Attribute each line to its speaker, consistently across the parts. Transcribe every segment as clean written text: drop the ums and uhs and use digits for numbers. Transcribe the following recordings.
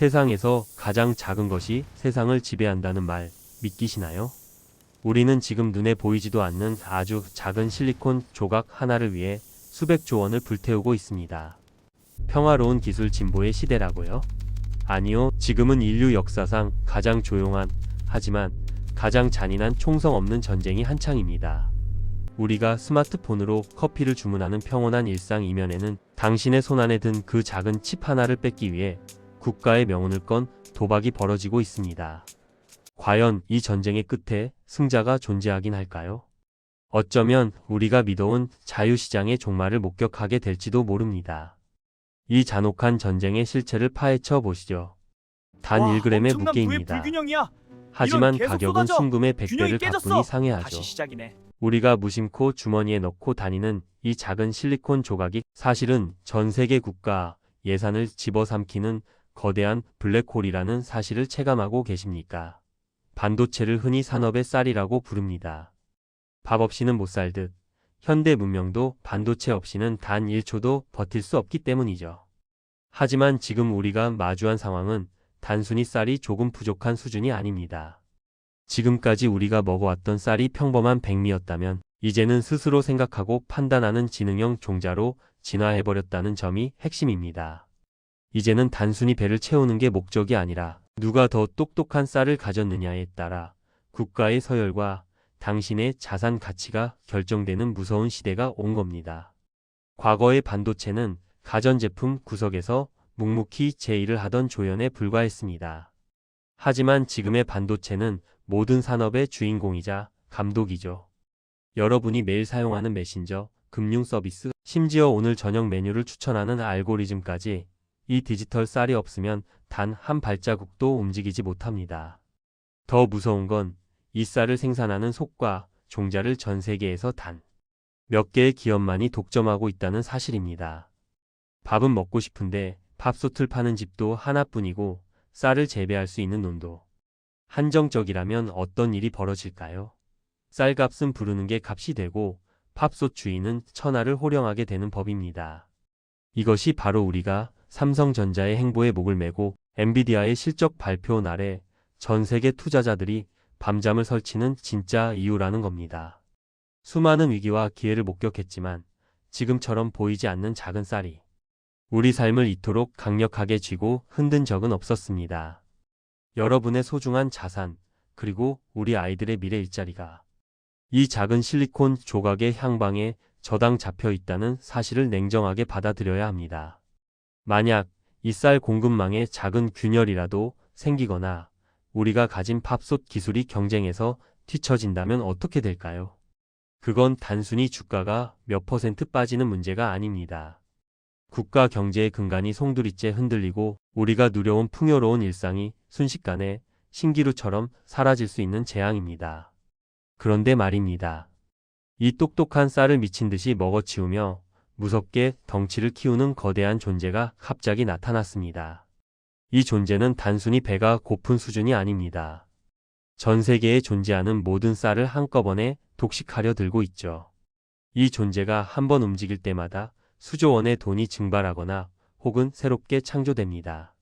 Speaker 1: 세상에서 가장 작은 것이 세상을 지배한다는 말 믿기시나요? 우리는 지금 눈에 보이지도 않는 아주 작은 실리콘 조각 하나를 위해 수백조 원을 불태우고 있습니다. 평화로운 기술 진보의 시대라고요? 아니요, 지금은 인류 역사상 가장 조용한, 하지만 가장 잔인한 총성 없는 전쟁이 한창입니다. 우리가 스마트폰으로 커피를 주문하는 평온한 일상 이면에는 당신의 손안에 든 그 작은 칩 하나를 뺏기 위해 국가의 명운을 건 도박이 벌어지고 있습니다. 과연 이 전쟁의 끝에 승자가 존재하긴 할까요? 어쩌면 우리가 믿어온 자유시장의 종말을 목격하게 될지도 모릅니다. 이 잔혹한 전쟁의 실체를 파헤쳐 보시죠. 단
Speaker 2: 와,
Speaker 1: 1g의
Speaker 2: 엄청난 부의
Speaker 1: 무게입니다.
Speaker 2: 불균형이야.
Speaker 1: 하지만
Speaker 2: 이런 계속
Speaker 1: 가격은
Speaker 2: 쏟아져.
Speaker 1: 순금의
Speaker 2: 균형이
Speaker 1: 100배를
Speaker 2: 깨졌어.
Speaker 1: 가뿐히
Speaker 2: 다시
Speaker 1: 상회하죠.
Speaker 2: 시작이네.
Speaker 1: 우리가 무심코 주머니에 넣고 다니는 이 작은 실리콘 조각이 사실은 전 세계 국가 예산을 집어삼키는 거대한 블랙홀이라는 사실을 체감하고 계십니까? 반도체를 흔히 산업의 쌀이라고 부릅니다. 밥 없이는 못 살듯 현대 문명도 반도체 없이는 단 1초도 버틸 수 없기 때문이죠. 하지만 지금 우리가 마주한 상황은 단순히 쌀이 조금 부족한 수준이 아닙니다. 지금까지 우리가 먹어왔던 쌀이 평범한 백미였다면 이제는 스스로 생각하고 판단하는 지능형 종자로 진화해버렸다는 점이 핵심입니다. 이제는 단순히 배를 채우는 게 목적이 아니라 누가 더 똑똑한 쌀을 가졌느냐에 따라 국가의 서열과 당신의 자산 가치가 결정되는 무서운 시대가 온 겁니다. 과거의 반도체는 가전제품 구석에서 묵묵히 제1을 하던 조연에 불과했습니다. 하지만 지금의 반도체는 모든 산업의 주인공이자 감독이죠. 여러분이 매일 사용하는 메신저, 금융 서비스, 심지어 오늘 저녁 메뉴를 추천하는 알고리즘까지 이 디지털 쌀이 없으면 단 한 발자국도 움직이지 못합니다. 더 무서운 건 이 쌀을 생산하는 속과 종자를 전 세계에서 단 몇 개의 기업만이 독점하고 있다는 사실입니다. 밥은 먹고 싶은데 밥솥을 파는 집도 하나뿐이고 쌀을 재배할 수 있는 논도 한정적이라면 어떤 일이 벌어질까요? 쌀값은 부르는 게 값이 되고 밥솥 주인은 천하를 호령하게 되는 법입니다. 이것이 바로 우리가 삼성전자의 행보에 목을 메고 엔비디아의 실적 발표 날에 전 세계 투자자들이 밤잠을 설치는 진짜 이유라는 겁니다. 수많은 위기와 기회를 목격했지만 지금처럼 보이지 않는 작은 쌀이 우리 삶을 이토록 강력하게 쥐고 흔든 적은 없었습니다. 여러분의 소중한 자산, 그리고 우리 아이들의 미래 일자리가 이 작은 실리콘 조각의 향방에 저당 잡혀 있다는 사실을 냉정하게 받아들여야 합니다. 만약 이 쌀 공급망에 작은 균열이라도 생기거나 우리가 가진 팝솥 기술이 경쟁에서 뒤처진다면 어떻게 될까요? 그건 단순히 주가가 몇 퍼센트 빠지는 문제가 아닙니다. 국가 경제의 근간이 송두리째 흔들리고 우리가 누려온 풍요로운 일상이 순식간에 신기루처럼 사라질 수 있는 재앙입니다. 그런데 말입니다. 이 똑똑한 쌀을 미친 듯이 먹어치우며 무섭게 덩치를 키우는 거대한 존재가 갑자기 나타났습니다. 이 존재는 단순히 배가 고픈 수준이 아닙니다. 전 세계에 존재하는 모든 쌀을 한꺼번에 독식하려 들고 있죠. 이 존재가 한 번 움직일 때마다 수조 원의 돈이 증발하거나 혹은 새롭게 창조됩니다.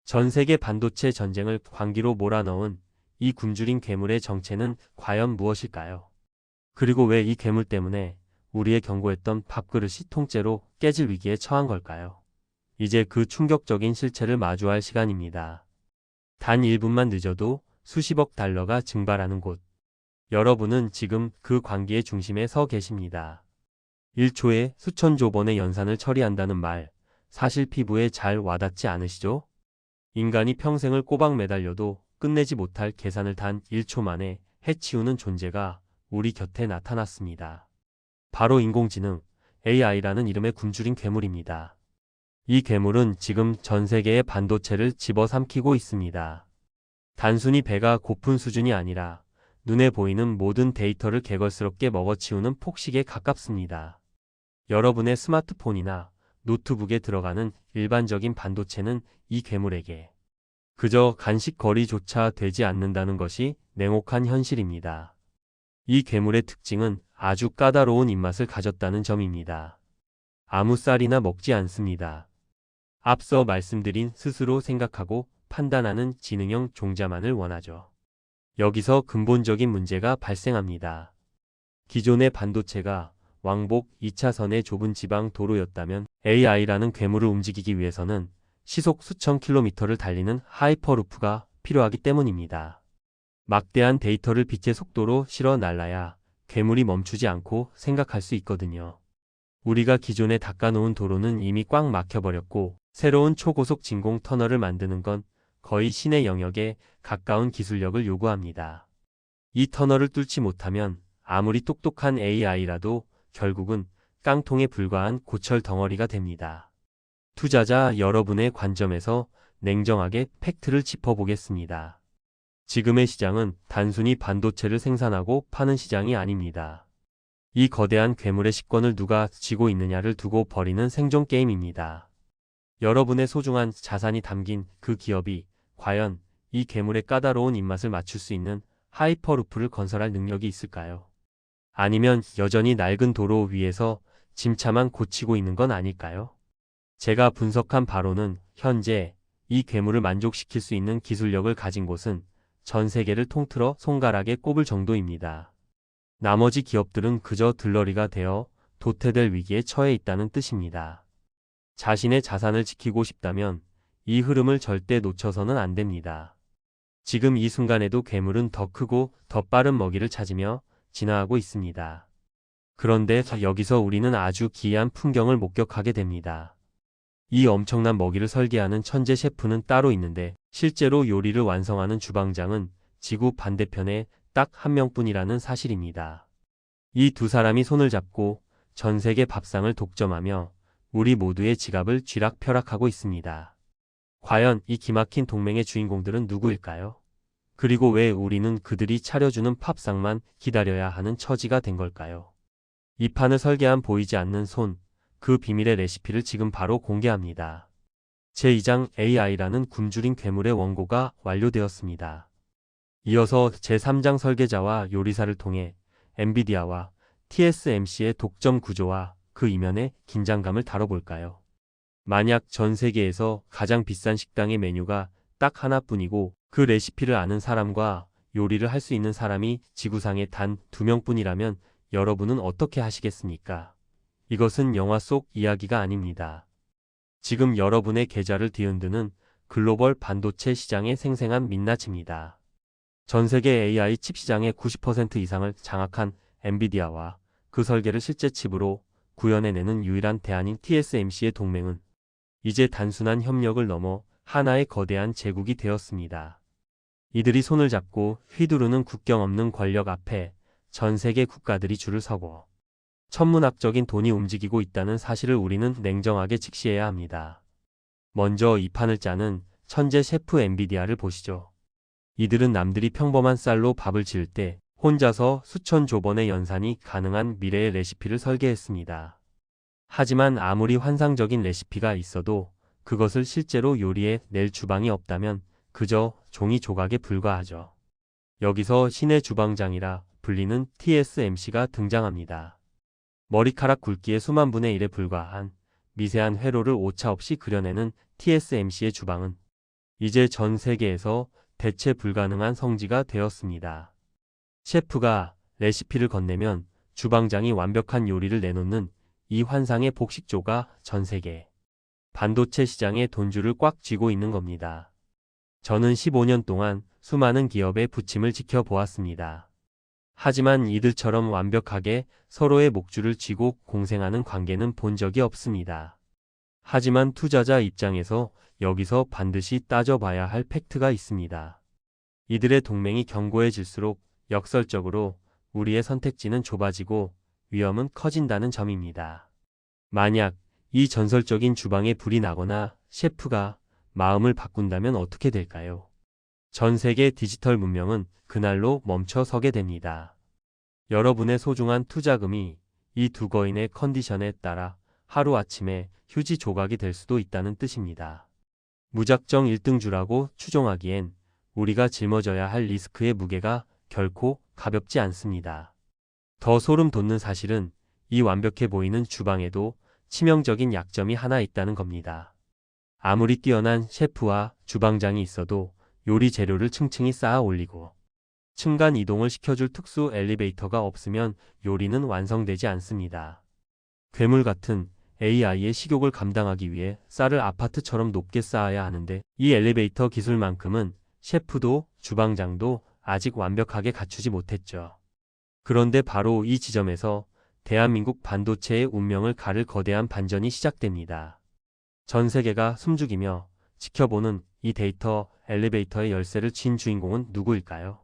Speaker 1: 전 세계 반도체 전쟁을 광기로 몰아넣은 이 굶주린 괴물의 정체는 과연 무엇일까요? 그리고 왜 이 괴물 때문에 우리의 견고했던 밥그릇이 통째로 깨질 위기에 처한 걸까요? 이제 그 충격적인 실체를 마주할 시간입니다. 단 1분만 늦어도 수십억 달러가 증발하는 곳. 여러분은 지금 그 광기의 중심에 서 계십니다. 1초에 수천조 번의 연산을 처리한다는 말, 사실 피부에 잘 와닿지 않으시죠? 인간이 평생을 꼬박 매달려도 끝내지 못할 계산을 단 1초 만에 해치우는 존재가 우리 곁에 나타났습니다. 바로 인공지능, AI라는 이름의 굶주린 괴물입니다. 이 괴물은 지금 전 세계의 반도체를 집어삼키고 있습니다. 단순히 배가 고픈 수준이 아니라 눈에 보이는 모든 데이터를 개걸스럽게 먹어치우는 폭식에 가깝습니다. 여러분의 스마트폰이나 노트북에 들어가는 일반적인 반도체는 이 괴물에게 그저 간식거리조차 되지 않는다는 것이 냉혹한 현실입니다. 이 괴물의 특징은 아주 까다로운 입맛을 가졌다는 점입니다. 아무 쌀이나 먹지 않습니다. 앞서 말씀드린 스스로 생각하고 판단하는 지능형 종자만을 원하죠. 여기서 근본적인 문제가 발생합니다. 기존의 반도체가 왕복 2차선의 좁은 지방 도로였다면 AI라는 괴물을 움직이기 위해서는 시속 수천 킬로미터를 달리는 하이퍼루프가 필요하기 때문입니다. 막대한 데이터를 빛의 속도로 실어 날라야 괴물이 멈추지 않고 생각할 수 있거든요. 우리가 기존에 닦아놓은 도로는 이미 꽉 막혀버렸고 새로운 초고속 진공 터널을 만드는 건 거의 신의 영역에 가까운 기술력을 요구합니다. 이 터널을 뚫지 못하면 아무리 똑똑한 AI라도 결국은 깡통에 불과한 고철 덩어리가 됩니다. 투자자 여러분의 관점에서 냉정하게 팩트를 짚어보겠습니다. 지금의 시장은 단순히 반도체를 생산하고 파는 시장이 아닙니다. 이 거대한 괴물의 식권을 누가 쥐고 있느냐를 두고 벌이는 생존 게임입니다. 여러분의 소중한 자산이 담긴 그 기업이 과연 이 괴물의 까다로운 입맛을 맞출 수 있는 하이퍼루프를 건설할 능력이 있을까요? 아니면 여전히 낡은 도로 위에서 짐차만 고치고 있는 건 아닐까요? 제가 분석한 바로는 현재 이 괴물을 만족시킬 수 있는 기술력을 가진 곳은 전 세계를 통틀어 손가락에 꼽을 정도입니다. 나머지 기업들은 그저 들러리가 되어 도태될 위기에 처해 있다는 뜻입니다. 자신의 자산을 지키고 싶다면 이 흐름을 절대 놓쳐서는 안 됩니다. 지금 이 순간에도 괴물은 더 크고 더 빠른 먹이를 찾으며 진화하고 있습니다. 그런데 여기서 우리는 아주 기이한 풍경을 목격하게 됩니다. 이 엄청난 먹이를 설계하는 천재 셰프는 따로 있는데 실제로 요리를 완성하는 주방장은 지구 반대편에 딱 한 명뿐이라는 사실입니다. 이 두 사람이 손을 잡고 전 세계 밥상을 독점하며 우리 모두의 지갑을 쥐락펴락하고 있습니다. 과연 이 기막힌 동맹의 주인공들은 누구일까요? 그리고 왜 우리는 그들이 차려주는 밥상만 기다려야 하는 처지가 된 걸까요? 이 판을 설계한 보이지 않는 손, 그 비밀의 레시피를 지금 바로 공개합니다. 제2장 AI라는 굶주린 괴물의 원고가 완료되었습니다. 이어서 제3장 설계자와 요리사를 통해 엔비디아와 TSMC의 독점 구조와 그 이면의 긴장감을 다뤄볼까요? 만약 전 세계에서 가장 비싼 식당의 메뉴가 딱 하나뿐이고 그 레시피를 아는 사람과 요리를 할 수 있는 사람이 지구상에 단 2명뿐이라면 여러분은 어떻게 하시겠습니까? 이것은 영화 속 이야기가 아닙니다. 지금 여러분의 계좌를 뒤흔드는 글로벌 반도체 시장의 생생한 민낯입니다. 전 세계 AI 칩 시장의 90% 이상을 장악한 엔비디아와 그 설계를 실제 칩으로 구현해내는 유일한 대안인 TSMC의 동맹은 이제 단순한 협력을 넘어 하나의 거대한 제국이 되었습니다. 이들이 손을 잡고 휘두르는 국경 없는 권력 앞에 전 세계 국가들이 줄을 서고 천문학적인 돈이 움직이고 있다는 사실을 우리는 냉정하게 직시해야 합니다. 먼저 이 판을 짜는 천재 셰프 엔비디아를 보시죠. 이들은 남들이 평범한 쌀로 밥을 지을 때 혼자서 수천 조번의 연산이 가능한 미래의 레시피를 설계했습니다. 하지만 아무리 환상적인 레시피가 있어도 그것을 실제로 요리해 낼 주방이 없다면 그저 종이 조각에 불과하죠. 여기서 신의 주방장이라 불리는 TSMC가 등장합니다. 머리카락 굵기의 수만 분의 1에 불과한 미세한 회로를 오차없이 그려내는 TSMC의 주방은 이제 전 세계에서 대체 불가능한 성지가 되었습니다. 셰프가 레시피를 건네면 주방장이 완벽한 요리를 내놓는 이 환상의 복식조가 전 세계 반도체 시장의 돈줄을 꽉 쥐고 있는 겁니다. 저는 15년 동안 수많은 기업의 부침을 지켜보았습니다. 하지만 이들처럼 완벽하게 서로의 목줄을 쥐고 공생하는 관계는 본 적이 없습니다. 하지만 투자자 입장에서 여기서 반드시 따져봐야 할 팩트가 있습니다. 이들의 동맹이 견고해질수록 역설적으로 우리의 선택지는 좁아지고 위험은 커진다는 점입니다. 만약 이 전설적인 주방에 불이 나거나 셰프가 마음을 바꾼다면 어떻게 될까요? 전 세계 디지털 문명은 그날로 멈춰 서게 됩니다. 여러분의 소중한 투자금이 이 두 거인의 컨디션에 따라 하루아침에 휴지 조각이 될 수도 있다는 뜻입니다. 무작정 1등주라고 추종하기엔 우리가 짊어져야 할 리스크의 무게가 결코 가볍지 않습니다. 더 소름 돋는 사실은 이 완벽해 보이는 주방에도 치명적인 약점이 하나 있다는 겁니다. 아무리 뛰어난 셰프와 주방장이 있어도 요리 재료를 층층이 쌓아 올리고 층간 이동을 시켜줄 특수 엘리베이터가 없으면 요리는 완성되지 않습니다. 괴물 같은 AI의 식욕을 감당하기 위해 쌀을 아파트처럼 높게 쌓아야 하는데 이 엘리베이터 기술만큼은 셰프도 주방장도 아직 완벽하게 갖추지 못했죠. 그런데 바로 이 지점에서 대한민국 반도체의 운명을 가를 거대한 반전이 시작됩니다. 전 세계가 숨죽이며 지켜보는 이 데이터 엘리베이터의 열쇠를 쥔 주인공은 누구일까요?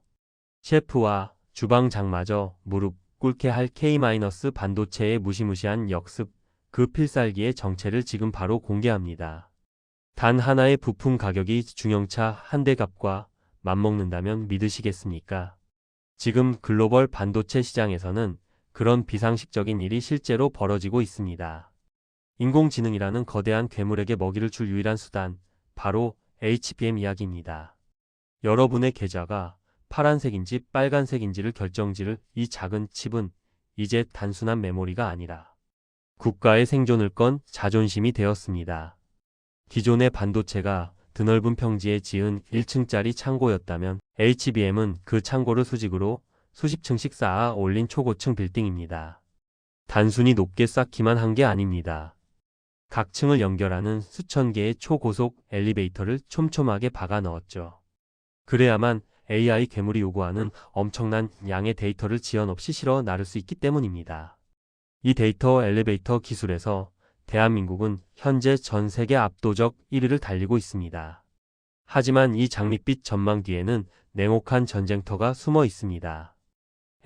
Speaker 1: 셰프와 주방장마저 무릎 꿇게 할 K-반도체의 무시무시한 역습, 그 필살기의 정체를 지금 바로 공개합니다. 단 하나의 부품 가격이 중형차 한 대 값과 맞먹는다면 믿으시겠습니까? 지금 글로벌 반도체 시장에서는 그런 비상식적인 일이 실제로 벌어지고 있습니다. 인공지능이라는 거대한 괴물에게 먹이를 줄 유일한 수단, 바로 HBM 이야기입니다. 여러분의 계좌가 파란색인지 빨간색인지를 결정지을 이 작은 칩은 이제 단순한 메모리가 아니라 국가의 생존을 건 자존심이 되었습니다. 기존의 반도체가 드넓은 평지에 지은 1층짜리 창고였다면 HBM은 그 창고를 수직으로 수십 층씩 쌓아 올린 초고층 빌딩입니다. 단순히 높게 쌓기만 한 게 아닙니다. 각 층을 연결하는 수천 개의 초고속 엘리베이터를 촘촘하게 박아 넣었죠. 그래야만 AI 괴물이 요구하는 엄청난 양의 데이터를 지연 없이 실어 나를 수 있기 때문입니다. 이 데이터 엘리베이터 기술에서 대한민국은 현재 전 세계 압도적 1위를 달리고 있습니다. 하지만 이 장밋빛 전망 뒤에는 냉혹한 전쟁터가 숨어 있습니다.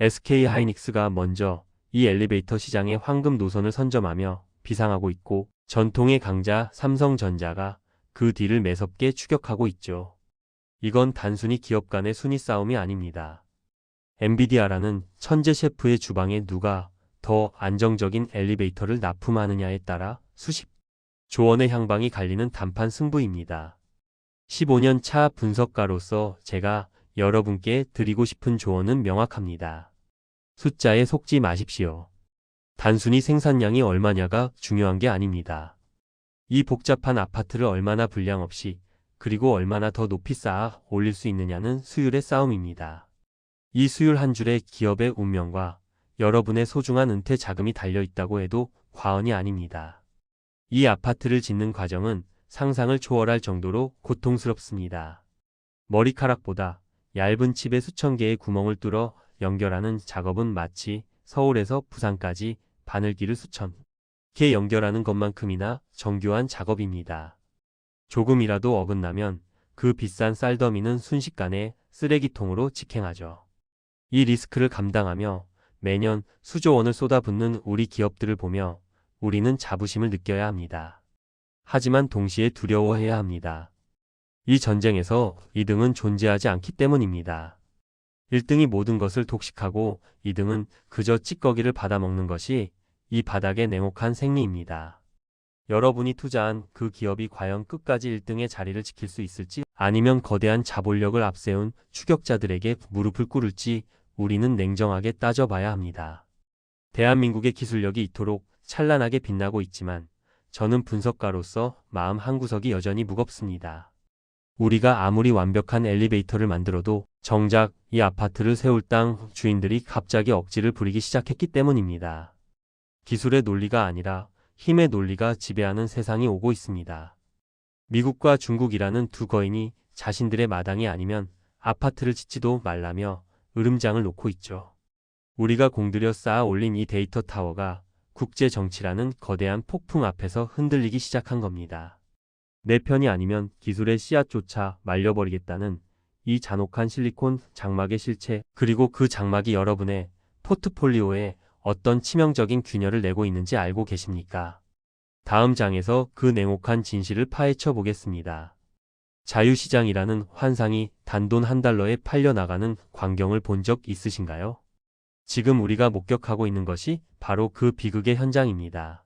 Speaker 1: SK하이닉스가 먼저 이 엘리베이터 시장의 황금 노선을 선점하며 비상하고 있고 전통의 강자 삼성전자가 그 뒤를 매섭게 추격하고 있죠. 이건 단순히 기업 간의 순위 싸움이 아닙니다. 엔비디아라는 천재 셰프의 주방에 누가 더 안정적인 엘리베이터를 납품하느냐에 따라 수십 조 원의 향방이 갈리는 단판 승부입니다. 15년 차 분석가로서 제가 여러분께 드리고 싶은 조언은 명확합니다. 숫자에 속지 마십시오. 단순히 생산량이 얼마냐가 중요한 게 아닙니다. 이 복잡한 아파트를 얼마나 분량 없이 그리고 얼마나 더 높이 쌓아 올릴 수 있느냐는 수율의 싸움입니다. 이 수율 한 줄에 기업의 운명과 여러분의 소중한 은퇴 자금이 달려있다고 해도 과언이 아닙니다. 이 아파트를 짓는 과정은 상상을 초월할 정도로 고통스럽습니다. 머리카락보다 얇은 칩에 수천 개의 구멍을 뚫어 연결하는 작업은 마치 서울에서 부산까지 바늘기를 수천 개 연결하는 것만큼이나 정교한 작업입니다. 조금이라도 어긋나면 그 비싼 쌀더미는 순식간에 쓰레기통으로 직행하죠. 이 리스크를 감당하며 매년 수조 원을 쏟아붓는 우리 기업들을 보며 우리는 자부심을 느껴야 합니다. 하지만 동시에 두려워해야 합니다. 이 전쟁에서 2등은 존재하지 않기 때문입니다. 1등이 모든 것을 독식하고 2등은 그저 찌꺼기를 받아먹는 것이 이 바닥의 냉혹한 생리입니다. 여러분이 투자한 그 기업이 과연 끝까지 1등의 자리를 지킬 수 있을지 아니면 거대한 자본력을 앞세운 추격자들에게 무릎을 꿇을지 우리는 냉정하게 따져봐야 합니다. 대한민국의 기술력이 이토록 찬란하게 빛나고 있지만 저는 분석가로서 마음 한구석이 여전히 무겁습니다. 우리가 아무리 완벽한 엘리베이터를 만들어도 정작 이 아파트를 세울 땅 주인들이 갑자기 억지를 부리기 시작했기 때문입니다. 기술의 논리가 아니라 힘의 논리가 지배하는 세상이 오고 있습니다. 미국과 중국이라는 두 거인이 자신들의 마당이 아니면 아파트를 짓지도 말라며 으름장을 놓고 있죠. 우리가 공들여 쌓아 올린 이 데이터 타워가 국제 정치라는 거대한 폭풍 앞에서 흔들리기 시작한 겁니다. 내 편이 아니면 기술의 씨앗조차 말려버리겠다는 이 잔혹한 실리콘 장막의 실체, 그리고 그 장막이 여러분의 포트폴리오에 어떤 치명적인 균열을 내고 있는지 알고 계십니까? 다음 장에서 그 냉혹한 진실을 파헤쳐 보겠습니다. 자유시장이라는 환상이 단돈 $1에 팔려나가는 광경을 본 적 있으신가요? 지금 우리가 목격하고 있는 것이 바로 그 비극의 현장입니다.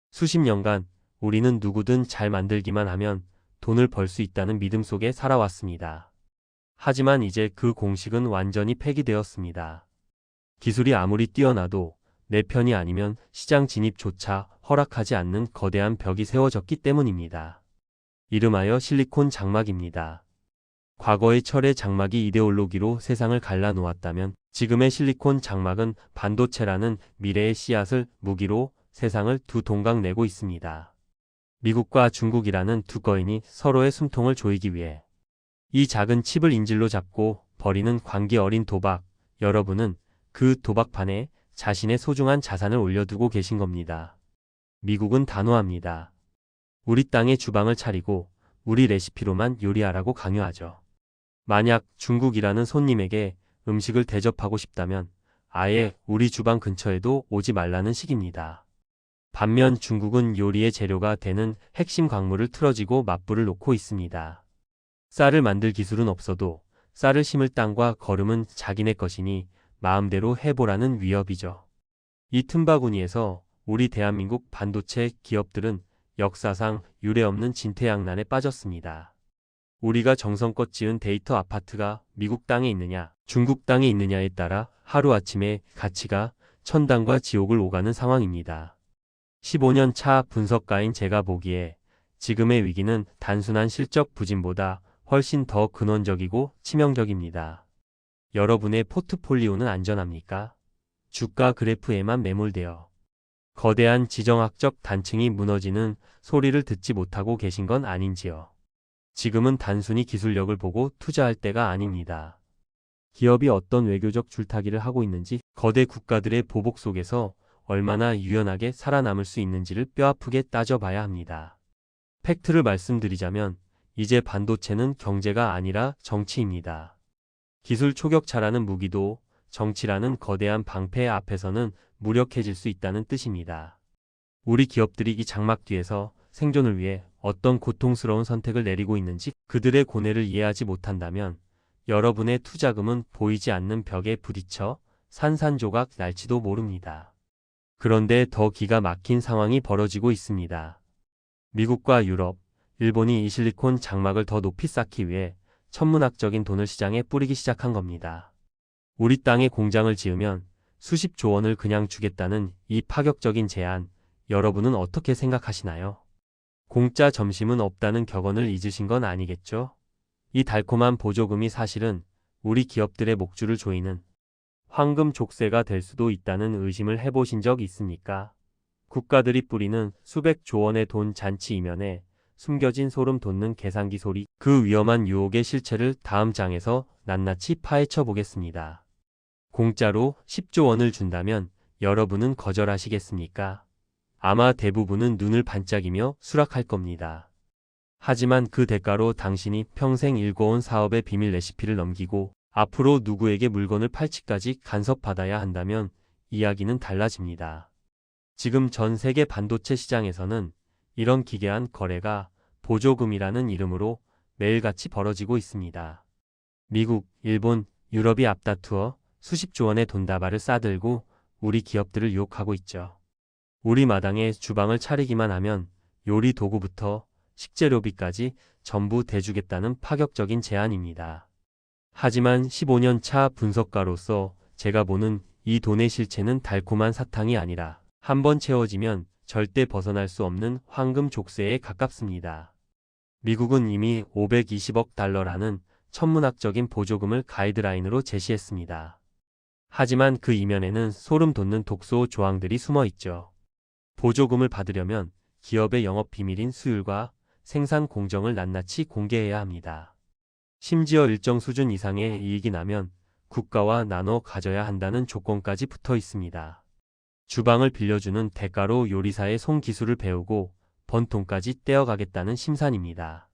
Speaker 1: 수십 년간 우리는 누구든 잘 만들기만 하면 돈을 벌 수 있다는 믿음 속에 살아왔습니다. 하지만 이제 그 공식은 완전히 폐기되었습니다. 기술이 아무리 뛰어나도 내 편이 아니면 시장 진입조차 허락하지 않는 거대한 벽이 세워졌기 때문입니다. 이름하여 실리콘 장막입니다. 과거의 철의 장막이 이데올로기로 세상을 갈라놓았다면 지금의 실리콘 장막은 반도체라는 미래의 씨앗을 무기로 세상을 두 동강 내고 있습니다. 미국과 중국이라는 두 거인이 서로의 숨통을 조이기 위해 이 작은 칩을 인질로 잡고 벌이는 광기 어린 도박, 여러분은 그 도박판에 자신의 소중한 자산을 올려두고 계신 겁니다. 미국은 단호합니다. 우리 땅에 주방을 차리고 우리 레시피로만 요리하라고 강요하죠. 만약 중국이라는 손님에게 음식을 대접하고 싶다면 아예 우리 주방 근처에도 오지 말라는 식입니다. 반면 중국은 요리의 재료가 되는 핵심 광물을 틀어지고 맞불을 놓고 있습니다. 쌀을 만들 기술은 없어도 쌀을 심을 땅과 거름은 자기네 것이니 마음대로 해보라는 위협이죠. 이 틈바구니에서 우리 대한민국 반도체 기업들은 역사상 유례없는 진퇴양난에 빠졌습니다. 우리가 정성껏 지은 데이터 아파트가 미국 땅에 있느냐, 중국 땅에 있느냐에 따라 하루아침에 가치가 천당과 지옥을 오가는 상황입니다. 15년 차 분석가인 제가 보기에 지금의 위기는 단순한 실적 부진보다 훨씬 더 근원적이고 치명적입니다. 여러분의 포트폴리오는 안전합니까? 주가 그래프에만 매몰되어 거대한 지정학적 단층이 무너지는 소리를 듣지 못하고 계신 건 아닌지요. 지금은 단순히 기술력을 보고 투자할 때가 아닙니다. 기업이 어떤 외교적 줄타기를 하고 있는지, 거대 국가들의 보복 속에서 얼마나 유연하게 살아남을 수 있는지를 뼈아프게 따져봐야 합니다. 팩트를 말씀드리자면 이제 반도체는 경제가 아니라 정치입니다. 기술 초격차라는 무기도 정치라는 거대한 방패 앞에서는 무력해질 수 있다는 뜻입니다. 우리 기업들이 이 장막 뒤에서 생존을 위해 어떤 고통스러운 선택을 내리고 있는지 그들의 고뇌를 이해하지 못한다면 여러분의 투자금은 보이지 않는 벽에 부딪혀 산산조각 날지도 모릅니다. 그런데 더 기가 막힌 상황이 벌어지고 있습니다. 미국과 유럽, 일본이 이 실리콘 장막을 더 높이 쌓기 위해 천문학적인 돈을 시장에 뿌리기 시작한 겁니다. 우리 땅에 공장을 지으면 수십조 원을 그냥 주겠다는 이 파격적인 제안, 여러분은 어떻게 생각하시나요? 공짜 점심은 없다는 격언을 잊으신 건 아니겠죠? 이 달콤한 보조금이 사실은 우리 기업들의 목줄을 조이는 황금 족쇄가 될 수도 있다는 의심을 해보신 적 있습니까? 국가들이 뿌리는 수백조 원의 돈 잔치 이면에 숨겨진 소름 돋는 계산기 소리, 그 위험한 유혹의 실체를 다음 장에서 낱낱이 파헤쳐 보겠습니다. 공짜로 10조 원을 준다면 여러분은 거절하시겠습니까? 아마 대부분은 눈을 반짝이며 수락할 겁니다. 하지만 그 대가로 당신이 평생 일궈온 사업의 비밀 레시피를 넘기고 앞으로 누구에게 물건을 팔지까지 간섭받아야 한다면 이야기는 달라집니다. 지금 전 세계 반도체 시장에서는 이런 기괴한 거래가 보조금이라는 이름으로 매일같이 벌어지고 있습니다. 미국, 일본, 유럽이 앞다투어 수십조 원의 돈다발을 싸들고 우리 기업들을 유혹하고 있죠. 우리 마당에 주방을 차리기만 하면 요리 도구부터 식재료비까지 전부 대주겠다는 파격적인 제안입니다. 하지만 15년 차 분석가로서 제가 보는 이 돈의 실체는 달콤한 사탕이 아니라 한번 채워지면 절대 벗어날 수 없는 황금 족쇄에 가깝습니다. 미국은 이미 520억 달러라는 천문학적인 보조금을 가이드라인으로 제시했습니다. 하지만 그 이면에는 소름 돋는 독소 조항들이 숨어 있죠. 보조금을 받으려면 기업의 영업 비밀인 수율과 생산 공정을 낱낱이 공개해야 합니다. 심지어 일정 수준 이상의 이익이 나면 국가와 나눠 가져야 한다는 조건까지 붙어 있습니다. 주방을 빌려주는 대가로 요리사의 손기술을 배우고 번 돈까지 떼어가겠다는 심산입니다.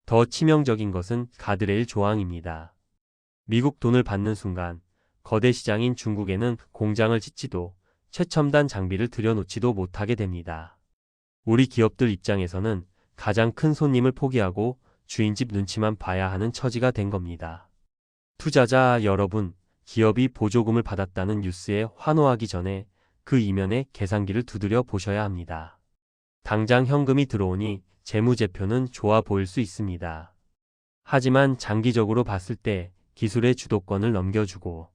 Speaker 1: 더 치명적인 것은 가드레일 조항입니다. 미국 돈을 받는 순간 거대 시장인 중국에는 공장을 짓지도 최첨단 장비를 들여놓지도 못하게 됩니다. 우리 기업들 입장에서는 가장 큰 손님을 포기하고 주인집 눈치만 봐야 하는 처지가 된 겁니다. 투자자 여러분, 기업이 보조금을 받았다는 뉴스에 환호하기 전에 그 이면의 계산기를 두드려 보셔야 합니다. 당장 현금이 들어오니 재무제표는 좋아 보일 수 있습니다. 하지만 장기적으로 봤을 때 기술의 주도권을 넘겨주고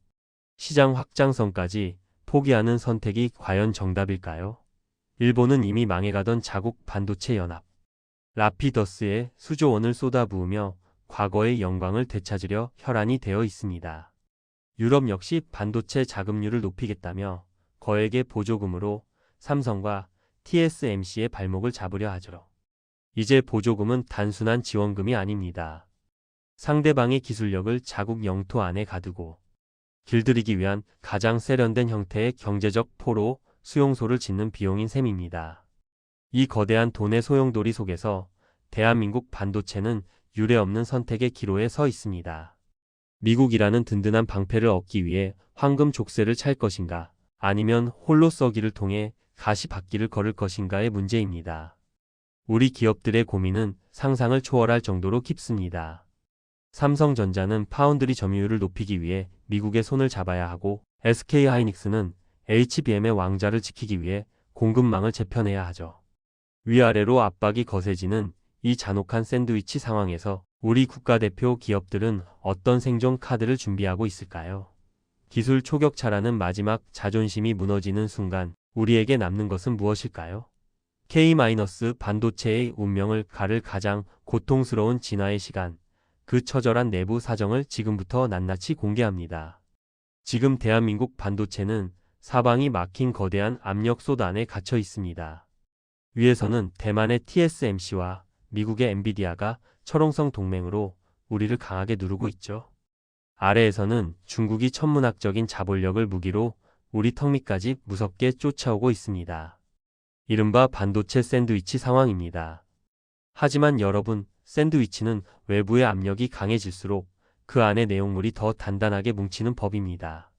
Speaker 1: 시장 확장성까지 포기하는 선택이 과연 정답일까요? 일본은 이미 망해가던 자국 반도체 연합, 라피더스에 수조 원을 쏟아부으며 과거의 영광을 되찾으려 혈안이 되어 있습니다. 유럽 역시 반도체 자금률을 높이겠다며 거액의 보조금으로 삼성과 TSMC의 발목을 잡으려 하죠. 이제 보조금은 단순한 지원금이 아닙니다. 상대방의 기술력을 자국 영토 안에 가두고 길들이기 위한 가장 세련된 형태의 경제적 포로 수용소를 짓는 비용인 셈입니다. 이 거대한 돈의 소용돌이 속에서 대한민국 반도체는 유례없는 선택의 기로에 서 있습니다. 미국이라는 든든한 방패를 얻기 위해 황금 족쇄를 찰 것인가, 아니면 홀로 쏘기를 통해 가시밭길을 걸을 것인가의 문제입니다. 우리 기업들의 고민은 상상을 초월할 정도로 깊습니다. 삼성전자는 파운드리 점유율을 높이기 위해 미국의 손을 잡아야 하고, SK하이닉스는 HBM의 왕자를 지키기 위해 공급망을 재편해야 하죠. 위아래로 압박이 거세지는 이 잔혹한 샌드위치 상황에서 우리 국가대표 기업들은 어떤 생존 카드를 준비하고 있을까요? 기술 초격차라는 마지막 자존심이 무너지는 순간 우리에게 남는 것은 무엇일까요? K-반도체의 운명을 가를 가장 고통스러운 진화의 시간, 그 처절한 내부 사정을 지금부터 낱낱이 공개합니다. 지금 대한민국 반도체는 사방이 막힌 거대한 압력솥 안에 갇혀 있습니다. 위에서는 대만의 TSMC와 미국의 엔비디아가 철옹성 동맹으로 우리를 강하게 누르고 있죠. 아래에서는 중국이 천문학적인 자본력을 무기로 우리 턱 밑까지 무섭게 쫓아오고 있습니다. 이른바 반도체 샌드위치 상황입니다. 하지만 여러분, 샌드위치는 외부의 압력이 강해질수록 그 안의 내용물이 더 단단하게 뭉치는 법입니다.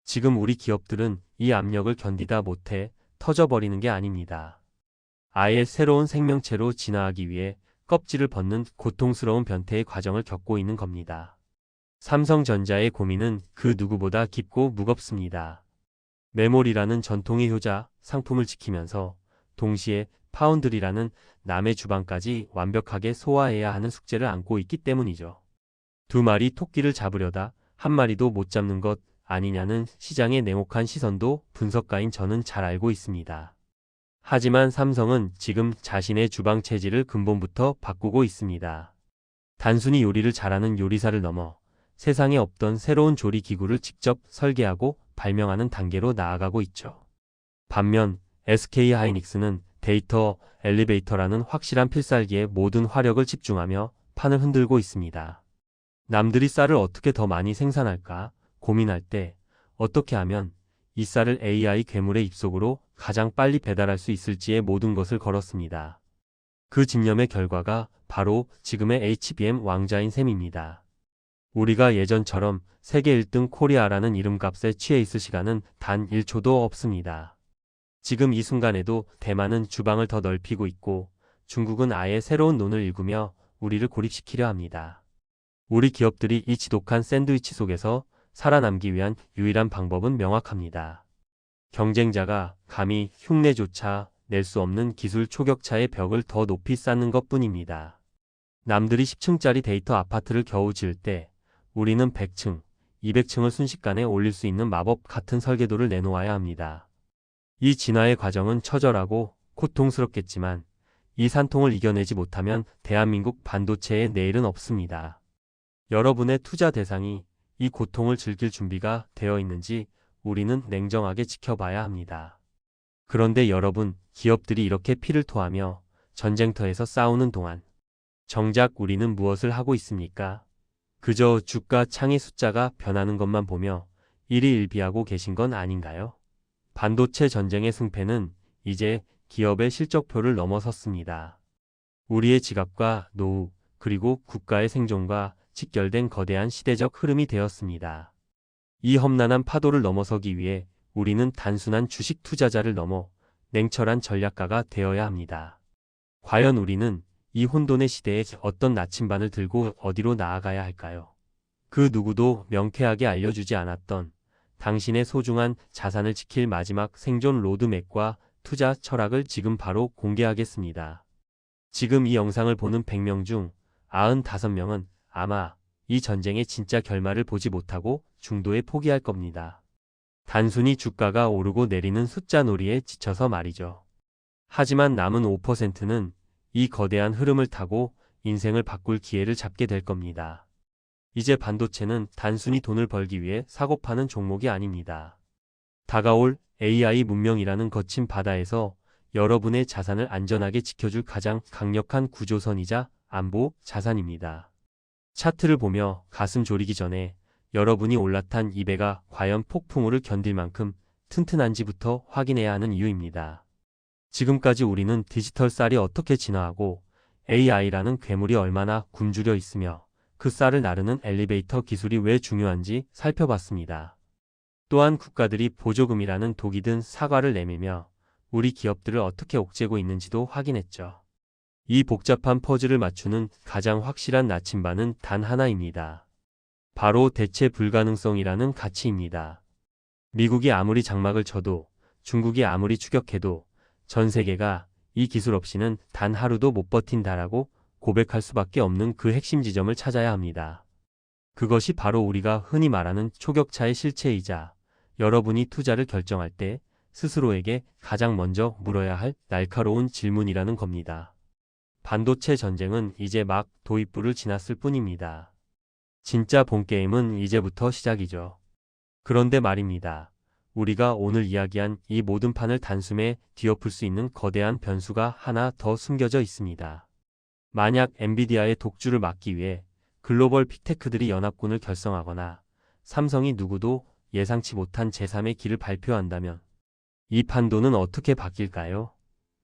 Speaker 1: 지금 우리 기업들은 이 압력을 견디다 못해 터져버리는 게 아닙니다. 아예 새로운 생명체로 진화하기 위해 껍질을 벗는 고통스러운 변태의 과정을 겪고 있는 겁니다. 삼성전자의 고민은 그 누구보다 깊고 무겁습니다. 메모리라는 전통의 효자, 상품을 지키면서 동시에 파운드리라는 남의 주방까지 완벽하게 소화해야 하는 숙제를 안고 있기 때문이죠. 두 마리 토끼를 잡으려다 한 마리도 못 잡는 것 아니냐는 시장의 냉혹한 시선도 분석가인 저는 잘 알고 있습니다. 하지만 삼성은 지금 자신의 주방 체질을 근본부터 바꾸고 있습니다. 단순히 요리를 잘하는 요리사를 넘어 세상에 없던 새로운 조리 기구를 직접 설계하고 발명하는 단계로 나아가고 있죠. 반면 SK하이닉스는 데이터 엘리베이터라는 확실한 필살기에 모든 화력을 집중하며 판을 흔들고 있습니다. 남들이 쌀을 어떻게 더 많이 생산할까 고민할 때 어떻게 하면 이 쌀을 AI 괴물의 입속으로 가장 빨리 배달할 수 있을지에 모든 것을 걸었습니다. 그 집념의 결과가 바로 지금의 HBM 왕자인 셈입니다. 우리가 예전처럼 세계 1등 코리아라는 이름값에 취해 있을 시간은 단 1초도 없습니다. 지금 이 순간에도 대만은 주방을 더 넓히고 있고 중국은 아예 새로운 논을 일구며 우리를 고립시키려 합니다. 우리 기업들이 이 지독한 샌드위치 속에서 살아남기 위한 유일한 방법은 명확합니다. 경쟁자가 감히 흉내조차 낼 수 없는 기술 초격차의 벽을 더 높이 쌓는 것뿐입니다. 남들이 10층짜리 데이터 아파트를 겨우 지을 때 우리는 100층, 200층을 순식간에 올릴 수 있는 마법 같은 설계도를 내놓아야 합니다. 이 진화의 과정은 처절하고 고통스럽겠지만 이 산통을 이겨내지 못하면 대한민국 반도체의 내일은 없습니다. 여러분의 투자 대상이 이 고통을 즐길 준비가 되어 있는지 우리는 냉정하게 지켜봐야 합니다. 그런데 여러분, 기업들이 이렇게 피를 토하며 전쟁터에서 싸우는 동안 정작 우리는 무엇을 하고 있습니까? 그저 주가 창의 숫자가 변하는 것만 보며 일희일비하고 계신 건 아닌가요? 반도체 전쟁의 승패는 이제 기업의 실적표를 넘어섰습니다. 우리의 지갑과 노후, 그리고 국가의 생존과 직결된 거대한 시대적 흐름이 되었습니다. 이 험난한 파도를 넘어서기 위해 우리는 단순한 주식 투자자를 넘어 냉철한 전략가가 되어야 합니다. 과연 우리는 이 혼돈의 시대에 어떤 나침반을 들고 어디로 나아가야 할까요? 그 누구도 명쾌하게 알려주지 않았던 당신의 소중한 자산을 지킬 마지막 생존 로드맵과 투자 철학을 지금 바로 공개하겠습니다. 지금 이 영상을 보는 100명 중 95명은 아마 이 전쟁의 진짜 결말을 보지 못하고 중도에 포기할 겁니다. 단순히 주가가 오르고 내리는 숫자 놀이에 지쳐서 말이죠. 하지만 남은 5%는 이 거대한 흐름을 타고 인생을 바꿀 기회를 잡게 될 겁니다. 이제 반도체는 단순히 돈을 벌기 위해 사고파는 종목이 아닙니다. 다가올 AI 문명이라는 거친 바다에서 여러분의 자산을 안전하게 지켜줄 가장 강력한 구조선이자 안보 자산입니다. 차트를 보며 가슴 졸이기 전에 여러분이 올라탄 이 배가 과연 폭풍우를 견딜 만큼 튼튼한지부터 확인해야 하는 이유입니다. 지금까지 우리는 디지털 쌀이 어떻게 진화하고 AI라는 괴물이 얼마나 굶주려 있으며 그 쌀을 나르는 엘리베이터 기술이 왜 중요한지 살펴봤습니다. 또한 국가들이 보조금이라는 독이 든 사과를 내밀며 우리 기업들을 어떻게 옥죄고 있는지도 확인했죠. 이 복잡한 퍼즐을 맞추는 가장 확실한 나침반은 단 하나입니다. 바로 대체 불가능성이라는 가치입니다. 미국이 아무리 장막을 쳐도 중국이 아무리 추격해도 전 세계가 이 기술 없이는 단 하루도 못 버틴다라고 고백할 수밖에 없는 그 핵심 지점을 찾아야 합니다. 그것이 바로 우리가 흔히 말하는 초격차의 실체이자 여러분이 투자를 결정할 때 스스로에게 가장 먼저 물어야 할 날카로운 질문이라는 겁니다. 반도체 전쟁은 이제 막 도입부를 지났을 뿐입니다. 진짜 본게임은 이제부터 시작이죠. 그런데 말입니다. 우리가 오늘 이야기한 이 모든 판을 단숨에 뒤엎을 수 있는 거대한 변수가 하나 더 숨겨져 있습니다. 만약 엔비디아의 독주를 막기 위해 글로벌 빅테크들이 연합군을 결성하거나 삼성이 누구도 예상치 못한 제3의 길을 발표한다면 이 판도는 어떻게 바뀔까요?